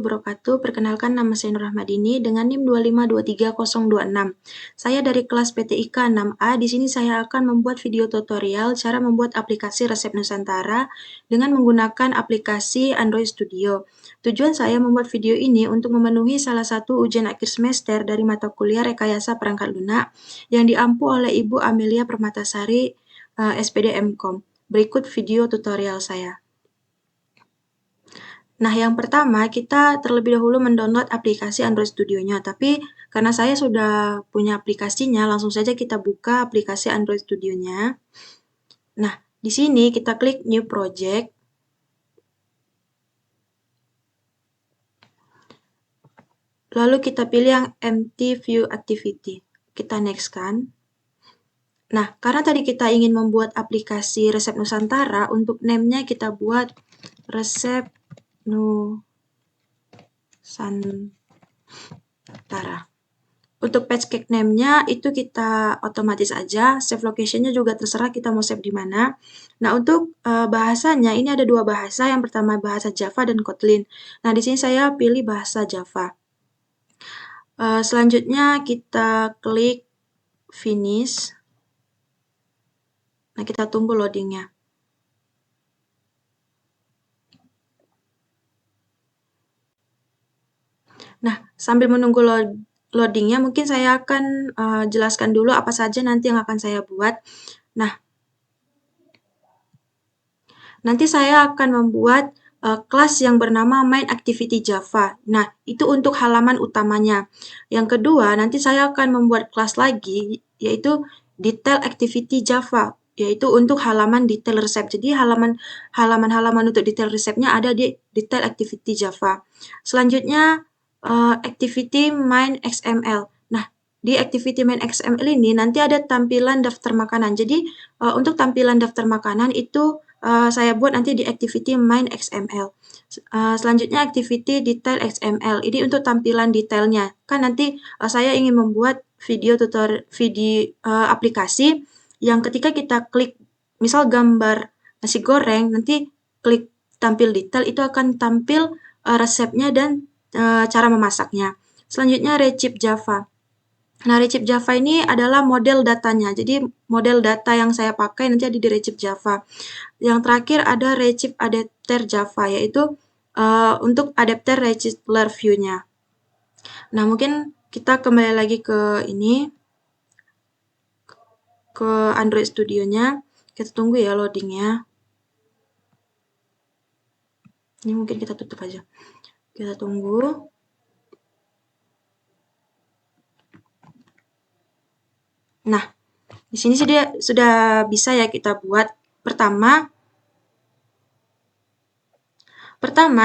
wabarakatuh. Perkenalkan nama saya Nur Rahmadini dengan NIM 2523026. Saya dari kelas PTIK 6A. Di sini saya akan membuat video tutorial cara membuat aplikasi Resep Nusantara dengan menggunakan aplikasi Android Studio. Tujuan saya membuat video ini untuk memenuhi salah satu ujian akhir semester dari mata kuliah Rekayasa Perangkat Lunak yang diampu oleh Ibu Amelia Permatasari, SPD MKOM. Berikut video tutorial saya. Nah, yang pertama kita terlebih dahulu mendownload aplikasi Android Studio-nya. Tapi karena saya sudah punya aplikasinya, langsung saja kita buka aplikasi Android Studio-nya. Nah, di sini kita klik New Project. Lalu kita pilih yang Empty View Activity. Kita next-kan. Nah, karena tadi kita ingin membuat aplikasi Resep Nusantara, untuk name-nya kita buat Resep Nusantara. Untuk package name-nya itu kita otomatis aja, save location-nya juga terserah kita mau save di mana. Nah, untuk bahasanya ini ada dua bahasa, yang pertama bahasa Java dan Kotlin. Nah, di sini saya pilih bahasa Java. Selanjutnya kita klik Finish. Nah, kita tunggu loading-nya. Nah, sambil menunggu loading-nya, mungkin saya akan jelaskan dulu apa saja nanti yang akan saya buat. Nah, nanti saya akan membuat kelas yang bernama Main Activity Java. Nah, itu untuk halaman utamanya. Yang kedua, nanti saya akan membuat kelas lagi, yaitu Detail Activity Java, yaitu untuk halaman detail resep. Jadi halaman-halaman untuk detail resepnya ada di Detail Activity Java. Selanjutnya, Activity Main XML. Nah, di Activity Main XML ini nanti ada tampilan daftar makanan. Jadi, untuk tampilan daftar makanan itu saya buat nanti di Activity Main XML. Selanjutnya Activity Detail XML. Ini untuk tampilan detailnya. Kan nanti saya ingin membuat video aplikasi yang ketika kita klik misal gambar nasi goreng, nanti klik tampil detail, itu akan tampil resepnya dan cara memasaknya. Selanjutnya Redshift Java. Nah, Redshift Java ini adalah model datanya. Jadi, model data yang saya pakai nanti ada di Redshift Java. Yang terakhir ada Redshift Adapter Java, yaitu untuk adapter Redshift Layer View-nya. Nah, mungkin kita kembali lagi ke ini, ke Android Studio-nya. Kita tunggu ya loading-nya. Ini mungkin kita tutup aja. Kita tunggu. Nah, di sini sudah bisa ya kita buat. Pertama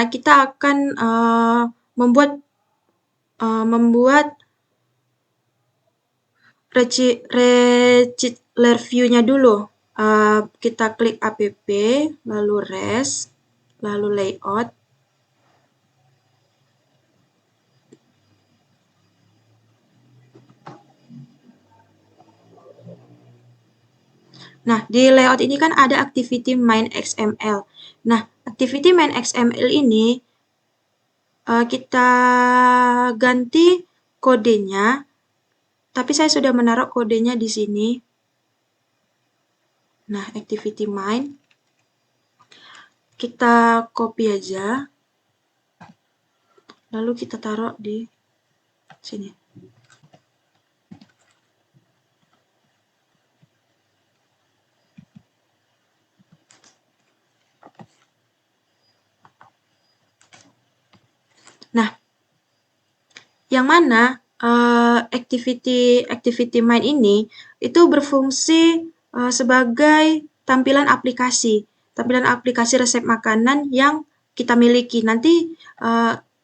kita akan membuat Redshift Layer View-nya dulu. Kita klik app, lalu res, lalu layout. Nah, di layout ini kan ada Activity Main XML. Nah, Activity Main XML ini kita ganti kodenya, tapi saya sudah menaruh kodenya di sini. Nah, Activity Main. Kita copy aja. Lalu kita taruh di sini. Nah, yang mana activity main ini itu berfungsi sebagai tampilan aplikasi resep makanan yang kita miliki. Nanti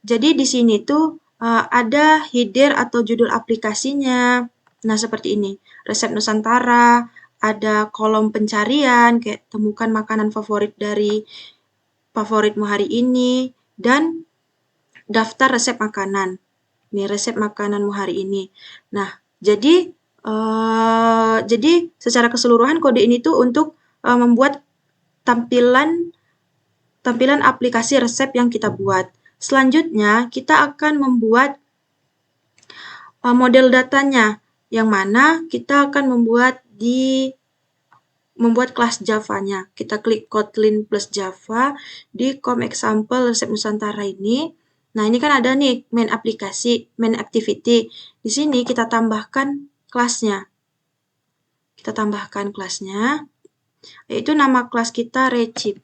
jadi di sini tuh ada header atau judul aplikasinya. Nah, seperti ini. Resep Nusantara, ada kolom pencarian kayak temukan makanan favoritmu hari ini, dan daftar resep makanan. Nih, resep makananmu hari ini. Nah, jadi secara keseluruhan kode ini tuh untuk membuat tampilan aplikasi resep yang kita buat. Selanjutnya, kita akan membuat model datanya, yang mana kita akan membuat kelas Java-nya. Kita klik Kotlin plus Java di com example resep Nusantara ini. Nah, ini kan ada nih main aplikasi, main activity. Di sini kita tambahkan kelasnya. Kita tambahkan kelasnya, yaitu nama kelas kita Recip.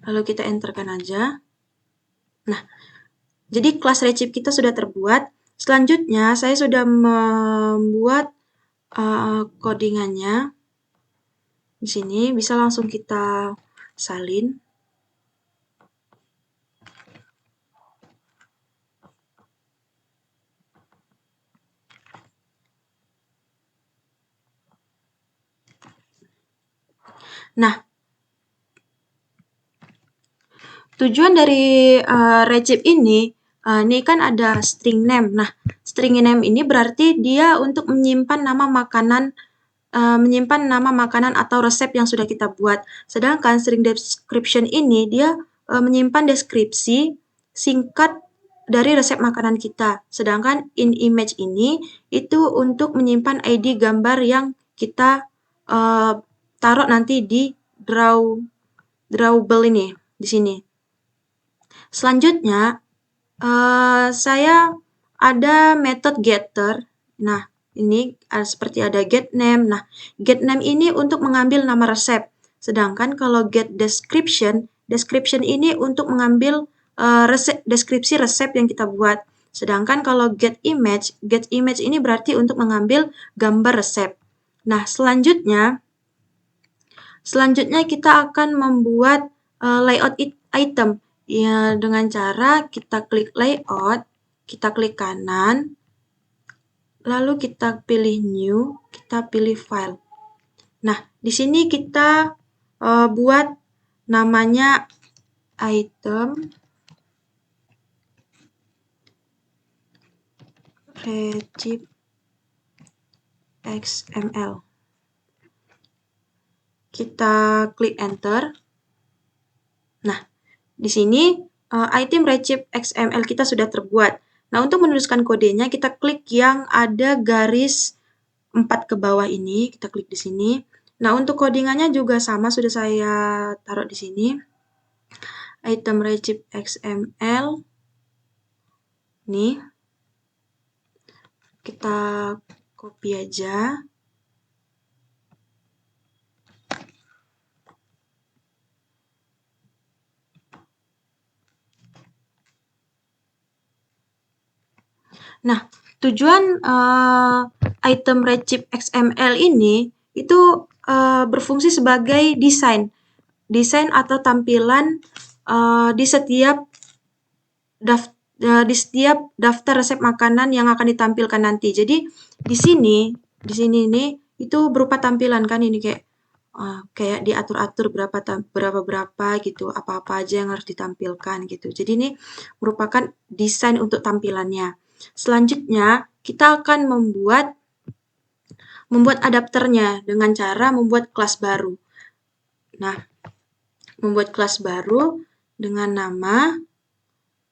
Lalu kita enterkan aja. Nah, jadi kelas Recip kita sudah terbuat. Selanjutnya, saya sudah membuat codingannya. Di sini bisa langsung kita salin. Nah, tujuan dari Recip ini kan ada string name. Nah, string name ini berarti dia untuk menyimpan nama makanan atau resep yang sudah kita buat. Sedangkan string description ini dia menyimpan deskripsi singkat dari resep makanan kita. Sedangkan in image ini itu untuk menyimpan ID gambar yang kita taruh nanti di drawable ini di sini. Selanjutnya saya ada method getter. Nah, ini seperti ada get name. Nah, get name ini untuk mengambil nama resep. Sedangkan kalau get description ini untuk mengambil deskripsi resep yang kita buat. Sedangkan kalau get image ini berarti untuk mengambil gambar resep. Nah, selanjutnya kita akan membuat layout item. Ya, dengan cara kita klik layout, kita klik kanan, lalu kita pilih new, kita pilih file. Nah, di sini kita buat namanya item Recip XML. Kita klik enter. Nah, di sini item Recip XML kita sudah terbuat. Nah, untuk menuliskan kodenya, kita klik yang ada garis 4 ke bawah ini, kita klik di sini. Nah, untuk codingannya juga sama, sudah saya taruh di sini. Item Recip XML. Nih. Kita copy aja. Nah, tujuan item Recip XML ini itu berfungsi sebagai desain atau tampilan di setiap daftar resep makanan yang akan ditampilkan nanti. Jadi di sini ini itu berupa tampilan kan ini kayak diatur-atur berapa gitu, apa-apa aja yang harus ditampilkan gitu. Jadi ini merupakan desain untuk tampilannya. Selanjutnya kita akan membuat adapternya dengan cara membuat kelas baru. Nah, membuat kelas baru dengan nama,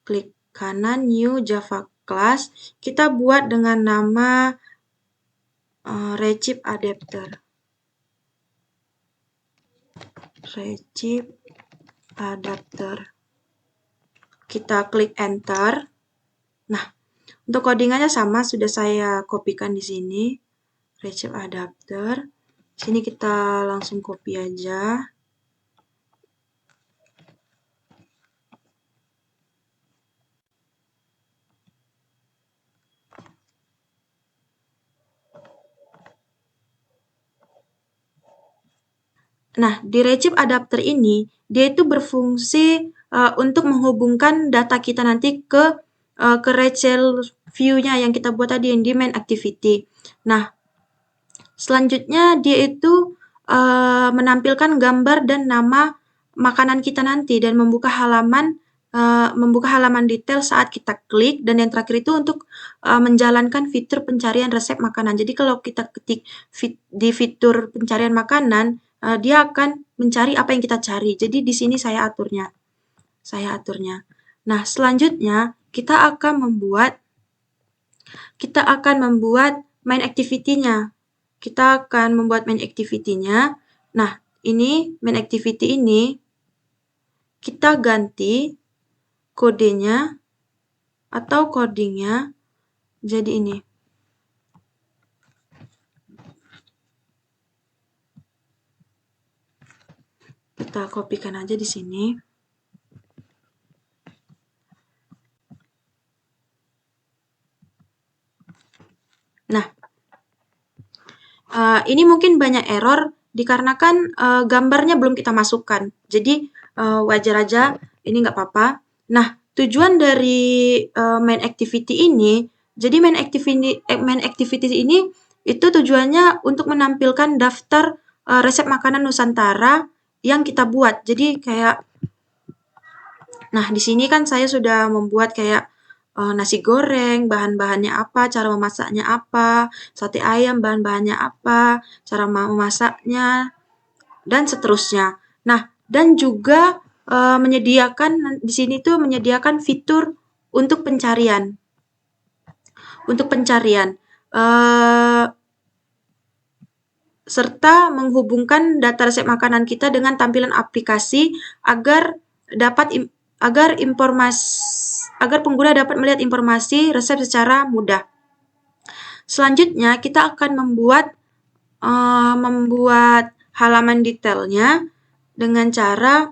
klik kanan new Java class, kita buat dengan nama Recip adapter. Recip adapter. Kita klik enter. Nah, untuk codingannya sama, sudah saya kopikan di sini. Recip adapter. Sini kita langsung copy aja. Nah, di Recip adapter ini, dia itu berfungsi untuk menghubungkan data kita nanti ke Recel view-nya yang kita buat tadi yang di main activity. Nah, selanjutnya dia itu menampilkan gambar dan nama makanan kita nanti dan membuka halaman membuka halaman detail saat kita klik, dan yang terakhir itu untuk menjalankan fitur pencarian resep makanan. Jadi kalau kita ketik di fitur pencarian makanan, dia akan mencari apa yang kita cari. Jadi di sini saya aturnya. Nah, selanjutnya kita akan membuat main activity-nya. Kita akan membuat main activity-nya. Nah, ini main activity ini kita ganti kodenya atau codingnya jadi ini. Kita kopikan aja di sini. Nah, ini mungkin banyak error dikarenakan gambarnya belum kita masukkan. Jadi wajar aja, ini nggak apa-apa. Nah, tujuan dari main activity ini, jadi main activity ini itu tujuannya untuk menampilkan daftar resep makanan Nusantara yang kita buat. Jadi kayak, nah di sini kan saya sudah membuat kayak nasi goreng, bahan-bahannya apa, cara memasaknya apa, sate ayam, bahan-bahannya apa, cara memasaknya, dan seterusnya. Nah, dan juga menyediakan di sini tuh menyediakan fitur untuk pencarian. Serta menghubungkan data resep makanan kita dengan tampilan aplikasi agar pengguna dapat melihat informasi resep secara mudah. Selanjutnya kita akan membuat halaman detailnya dengan cara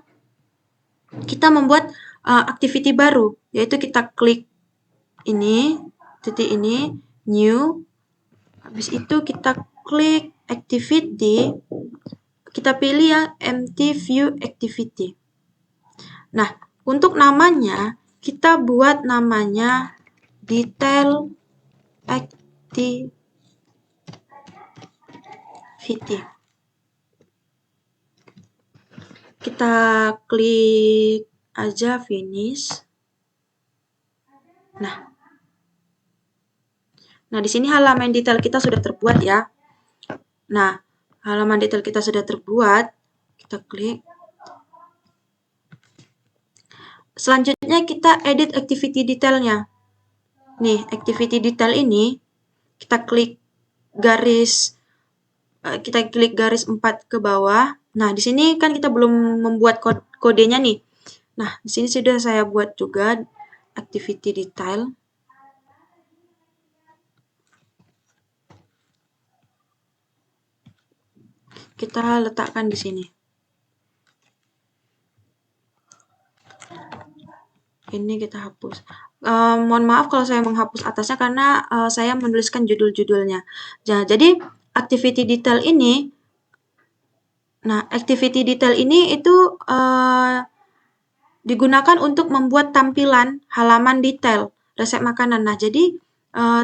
kita membuat activity baru, yaitu kita klik ini, titik ini, new, habis itu kita klik activity, kita pilih yang empty view activity. Nah, untuk namanya, kita buat namanya detail activity. Kita klik aja finish. Nah, di sini halaman detail kita sudah terbuat ya. Nah, halaman detail kita sudah terbuat. Kita klik. Selanjutnya kita edit activity detailnya. Nih, activity detail ini kita klik garis 4 ke bawah. Nah, di sini kan kita belum membuat kodenya nih. Nah, di sini sudah saya buat juga activity detail. Kita letakkan di sini. Ini kita hapus. Mohon maaf kalau saya menghapus atasnya karena saya menuliskan judul-judulnya. Jadi activity detail ini, itu digunakan untuk membuat tampilan halaman detail resep makanan. Nah, jadi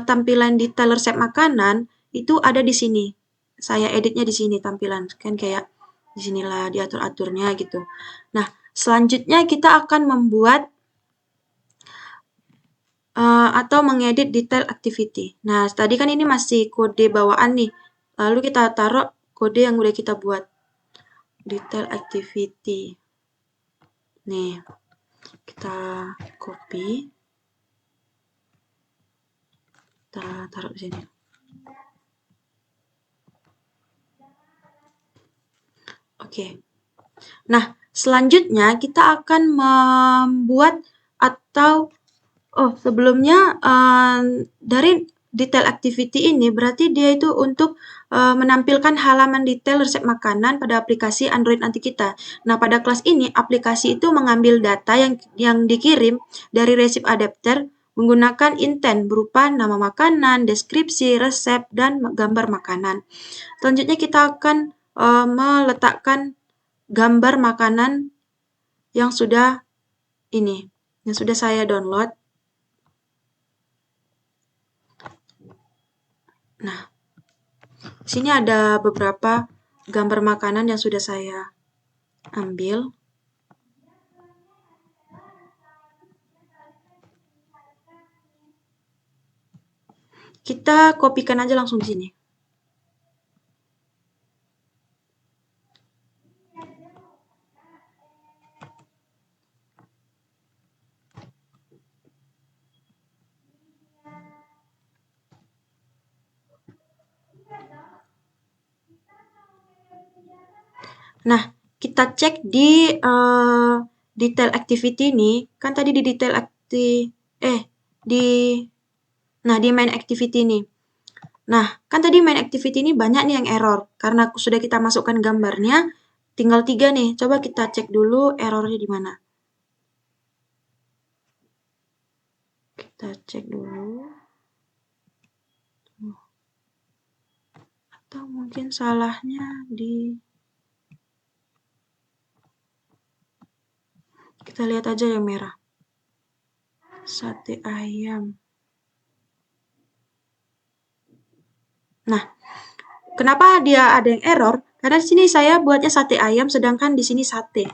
tampilan detail resep makanan itu ada di sini. Saya editnya di sini tampilan, kan kayak di sinilah diatur-aturnya gitu. Nah, selanjutnya kita akan membuat atau mengedit detail activity. Nah, tadi kan ini masih kode bawaan nih. Lalu kita taruh kode yang udah kita buat. Detail activity. Nih, kita copy. Kita taruh di sini. Oke. Nah, selanjutnya kita akan membuat atau sebelumnya dari detail activity ini berarti dia itu untuk menampilkan halaman detail resep makanan pada aplikasi Android nanti kita. Nah, pada kelas ini aplikasi itu mengambil data yang dikirim dari resep adapter menggunakan intent berupa nama makanan, deskripsi, resep, dan gambar makanan. Selanjutnya kita akan meletakkan gambar makanan yang sudah saya download. Nah, di sini ada beberapa gambar makanan yang sudah saya ambil. Kita kopikan aja langsung di sini. Nah, kita cek di detail activity ini, kan tadi di detail di di main activity ini. Nah, kan tadi main activity ini banyak nih yang error. Karena sudah kita masukkan gambarnya, tinggal 3 nih. Coba kita cek dulu errornya di mana. Kita cek dulu. Atau mungkin salahnya di... Kita lihat aja yang merah. Sate ayam. Nah, kenapa dia ada yang error? Karena di sini saya buatnya sate ayam, sedangkan di sini sate.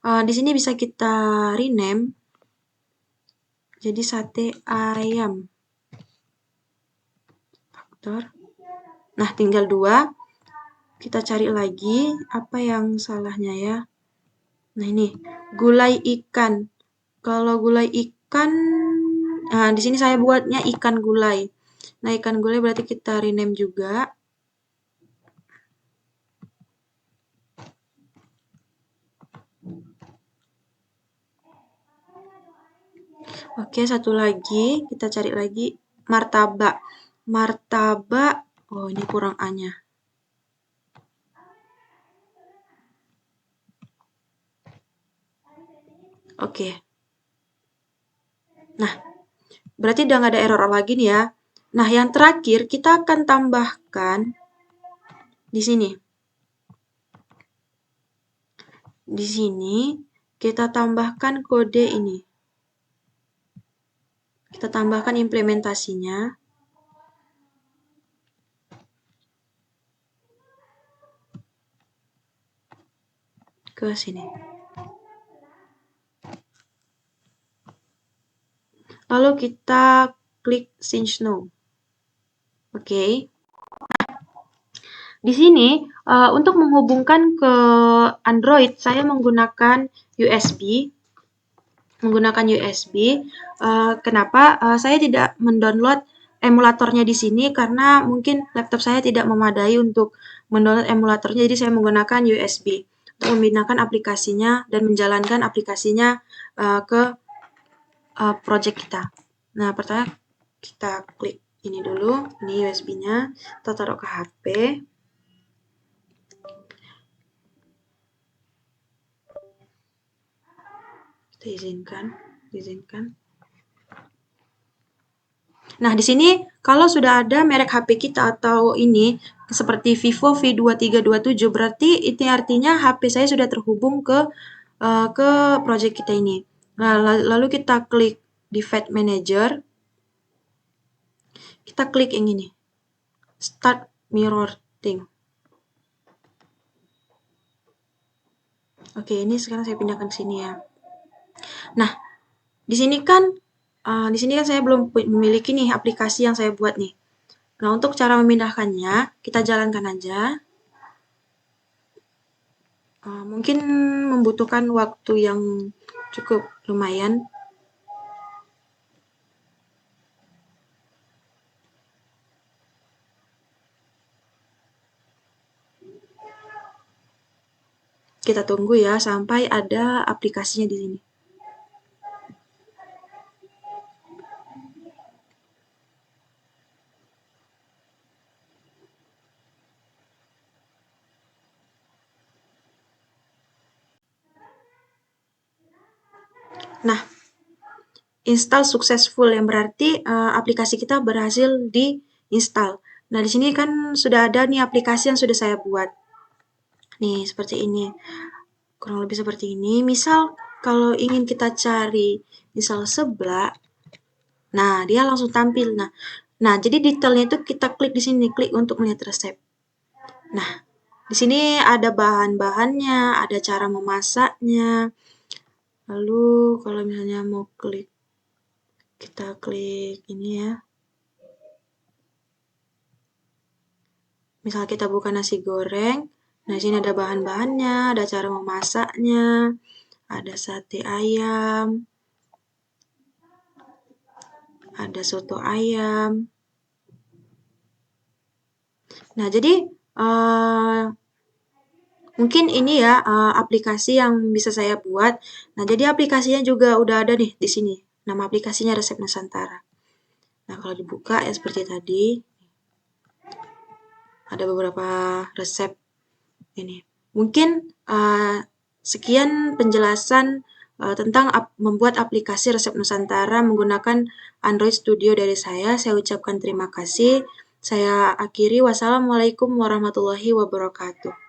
Di sini bisa kita rename jadi sate ayam. Faktor. Nah, tinggal 2. Kita cari lagi apa yang salahnya ya. Nah, ini gulai ikan. Kalau gulai ikan, nah di sini saya buatnya ikan gulai. Nah, ikan gulai berarti kita rename juga. Oke, satu lagi, kita cari lagi martabak. Martabak, oh ini kurang A-nya. Oke. Nah, berarti udah nggak ada error lagi nih ya. Nah, yang terakhir kita akan tambahkan di sini. Di sini kita tambahkan kode ini. Kita tambahkan implementasinya. Ke sini. Lalu kita klik Change Now. Oke. Di sini untuk menghubungkan ke Android saya menggunakan USB. Kenapa? Saya tidak mendownload emulatornya di sini karena mungkin laptop saya tidak memadai untuk mendownload emulatornya, jadi saya menggunakan USB untuk memindahkan aplikasinya dan menjalankan aplikasinya ke project kita. Nah, pertama kita klik ini dulu, ini USB-nya, kita taruh ke HP. Kita izinkan. Nah, di sini kalau sudah ada merek HP kita atau ini seperti Vivo V2327 berarti itu artinya HP saya sudah terhubung ke project kita ini. Nah, lalu kita klik Device Manager. Kita klik yang ini. Start Mirroring. Oke, ini sekarang saya pindahkan ke sini ya. Nah, di sini kan saya belum memiliki nih aplikasi yang saya buat nih. Nah, untuk cara memindahkannya, kita jalankan aja. Mungkin membutuhkan waktu yang cukup lumayan. Kita tunggu ya sampai ada aplikasinya di sini. Nah, install successful yang berarti aplikasi kita berhasil diinstal. Nah, di sini kan sudah ada nih aplikasi yang sudah saya buat. Nih, seperti ini. Kurang lebih seperti ini. Misal kalau ingin kita cari misal sebelah, nah dia langsung tampil. Nah, jadi detailnya itu kita klik di sini, klik untuk melihat resep. Nah, di sini ada bahan-bahannya, ada cara memasaknya. Lalu kalau misalnya mau klik, kita klik ini ya. Misal kita buka nasi goreng, nah sini ada bahan-bahannya, ada cara memasaknya, ada sate ayam, ada soto ayam. Nah, jadi mungkin ini ya aplikasi yang bisa saya buat. Nah, jadi aplikasinya juga udah ada nih di sini. Nama aplikasinya Resep Nusantara. Nah, kalau dibuka ya seperti tadi, ada beberapa resep ini. Mungkin sekian penjelasan tentang membuat aplikasi Resep Nusantara menggunakan Android Studio dari saya. Saya ucapkan terima kasih. Saya akhiri. Wassalamualaikum warahmatullahi wabarakatuh.